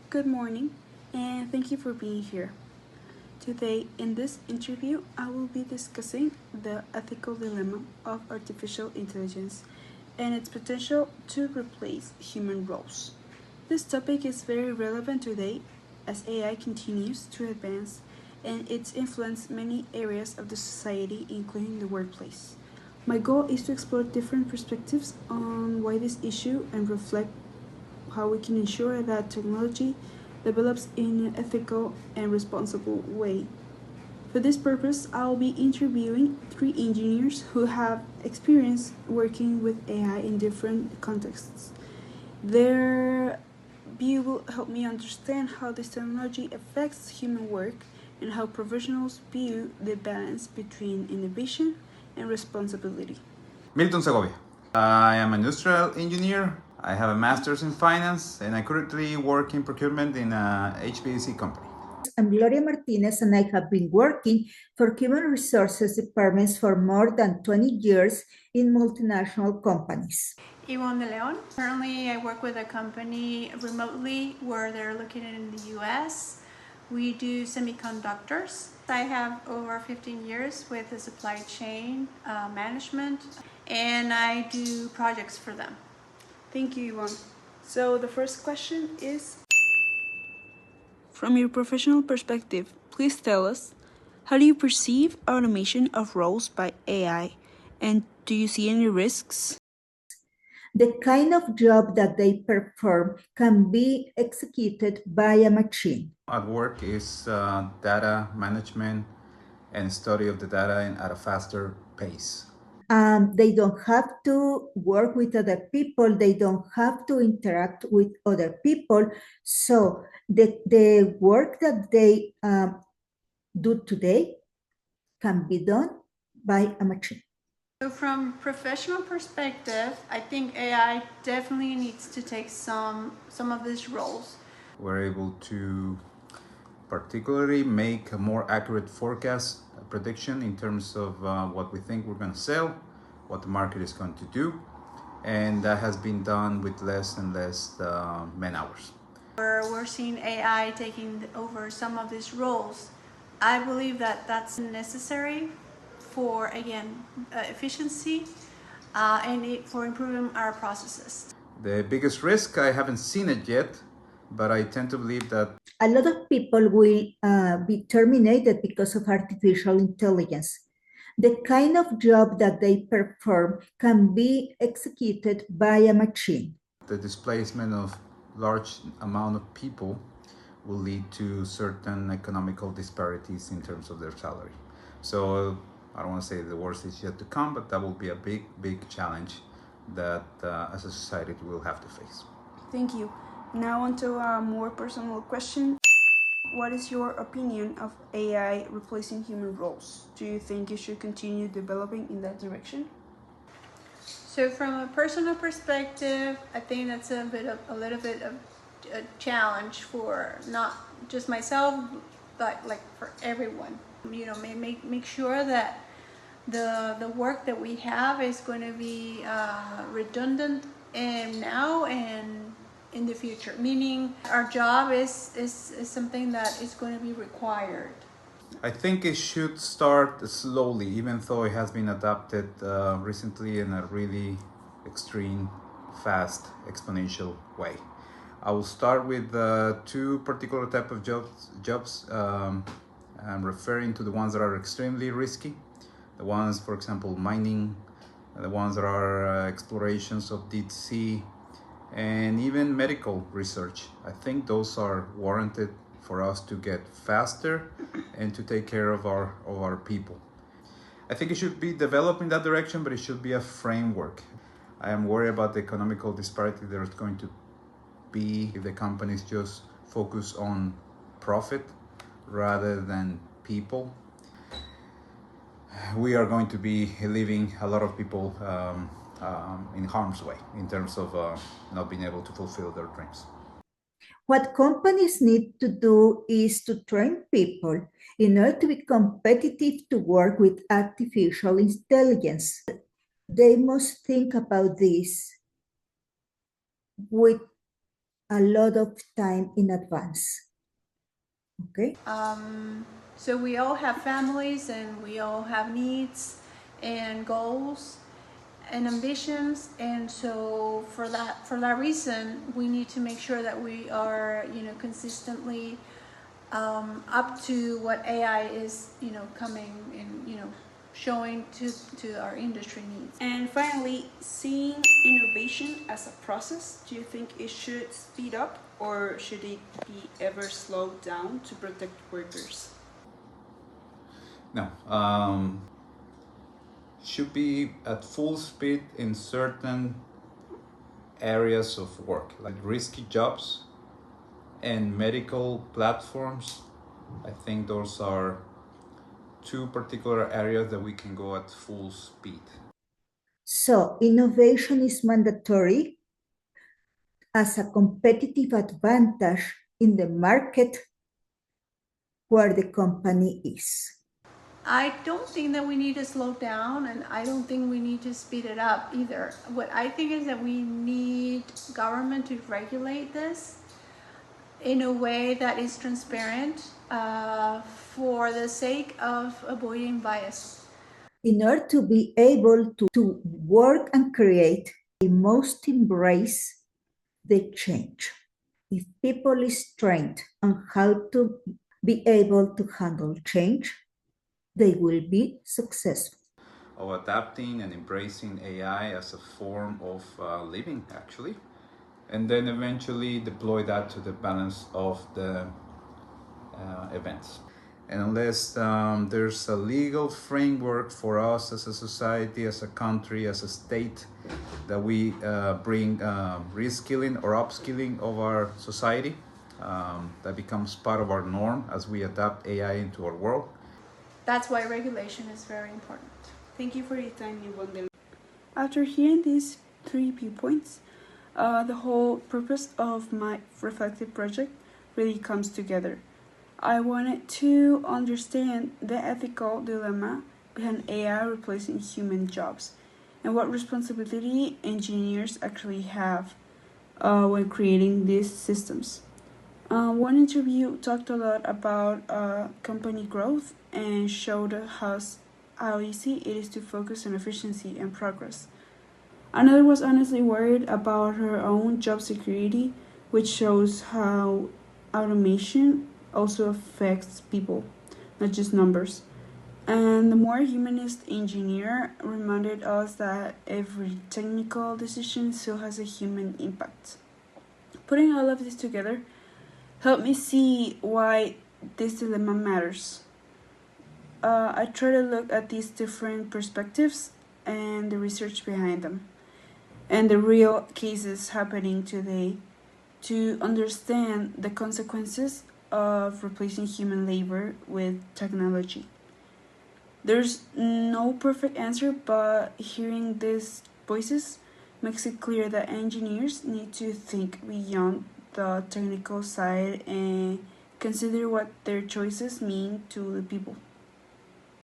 Good morning, and thank you for being here. Today, in this interview, I will be discussing the ethical dilemma of artificial intelligence and its potential to replace human roles. This topic is very relevant today as AI continues to advance and it's influenced many areas of the society, including the workplace. My goal is to explore different perspectives on why this issue and reflect how we can ensure that technology develops in an ethical and responsible way. For this purpose, I'll be interviewing three engineers who have experience working with AI in different contexts. Their view will help me understand how this technology affects human work and how professionals view the balance between innovation and responsibility. Milton Segovia. I am an industrial engineer. I have a master's in finance and I currently work in procurement in a HVAC company. I'm Gloria Martinez, and I have been working for human resources departments for more than 20 years in multinational companies. Yvonne de Leon. Currently, I work with a company remotely where they're located in the US. We do semiconductors. I have over 15 years with the supply chain management, and I do projects for them. Thank you, Yvonne. So the first question is, from your professional perspective, please tell us, how do you perceive automation of roles by AI, and do you see any risks? The kind of job that they perform can be executed by a machine. At work is data management and study of the data at a faster pace. They don't have to work with other people. They don't have to interact with other people. So the work that they do today can be done by a machine. So from professional perspective, I think AI definitely needs to take some of these roles. We're able to particularly make a more accurate forecast prediction in terms of what we think we're going to sell, what the market is going to do, and that has been done with less and less man hours. We're seeing AI taking over some of these roles. I believe that that's necessary for, again, efficiency and for improving our processes. The biggest risk, I haven't seen it yet, but I tend to believe that a lot of people will be terminated because of artificial intelligence. The kind of job that they perform can be executed by a machine. the displacement of large amount of people will lead to certain economical disparities in terms of their salary. So I don't want to say the worst is yet to come, but that will be a big challenge that as a society we'll have to face. Thank you. Now on to a more personal question. What is your opinion of AI replacing human roles? Do you think it should continue developing in that direction? So from a personal perspective, I think that's a little bit of a challenge for not just myself, but like for everyone. You know, make sure that the work that we have is going to be redundant and now and in the future. Meaning our job is something that is going to be required. I think it should start slowly, even though it has been adopted recently in a really extreme, fast, exponential way. I will start with two particular type of jobs. I'm referring to the ones that are extremely risky, the ones, for example, mining, the ones that are explorations of deep sea, and even medical research. I think those are warranted for us to get faster and to take care of our people. I think it should be developed in that direction, but it should be a framework. I am worried about the economical disparity there's going to be if the companies just focus on profit rather than people. We are going to be leaving a lot of people in harm's way in terms of not being able to fulfill their dreams. What companies need to do is to train people in order to be competitive to work with artificial intelligence. They must think about this with a lot of time in advance. Okay? So we all have families and we all have needs and goals and ambitions, and so for that reason we need to make sure that we are, consistently up to what AI is, coming and, showing to our industry needs. And finally, seeing innovation as a process, do you think it should speed up or should it be ever slowed down to protect workers? No, should be at full speed in certain areas of work, like risky jobs and medical platforms. I think those are two particular areas that we can go at full speed. So innovation is mandatory as a competitive advantage in the market where the company is. I don't think that we need to slow down, and I don't think we need to speed it up either. What I think is that we need government to regulate this in a way that is transparent, for the sake of avoiding bias. In order to be able to work and create, they must embrace the change. If people is trained on how to be able to handle change, they will be successful. Of adapting and embracing AI as a form of living, actually, and then eventually deploy that to the balance of the events. And unless there's a legal framework for us as a society, as a country, as a state, that we bring reskilling or upskilling of our society, that becomes part of our norm as we adapt AI into our world. That's why regulation is very important. Thank you for your time, Yvonne. After hearing these 3 viewpoints, the whole purpose of my reflective project really comes together. I wanted to understand the ethical dilemma behind AI replacing human jobs and what responsibility engineers actually have when creating these systems. One interview talked a lot about company growth and showed how easy it is to focus on efficiency and progress. Another was honestly worried about her own job security, which shows how automation also affects people, not just numbers. And the more humanist engineer reminded us that every technical decision still has a human impact. Putting all of this together helped me see why this dilemma matters. I try to look at these different perspectives and the research behind them, and the real cases happening today to understand the consequences of replacing human labor with technology. There's no perfect answer, but hearing these voices makes it clear that engineers need to think beyond the technical side and consider what their choices mean to the people.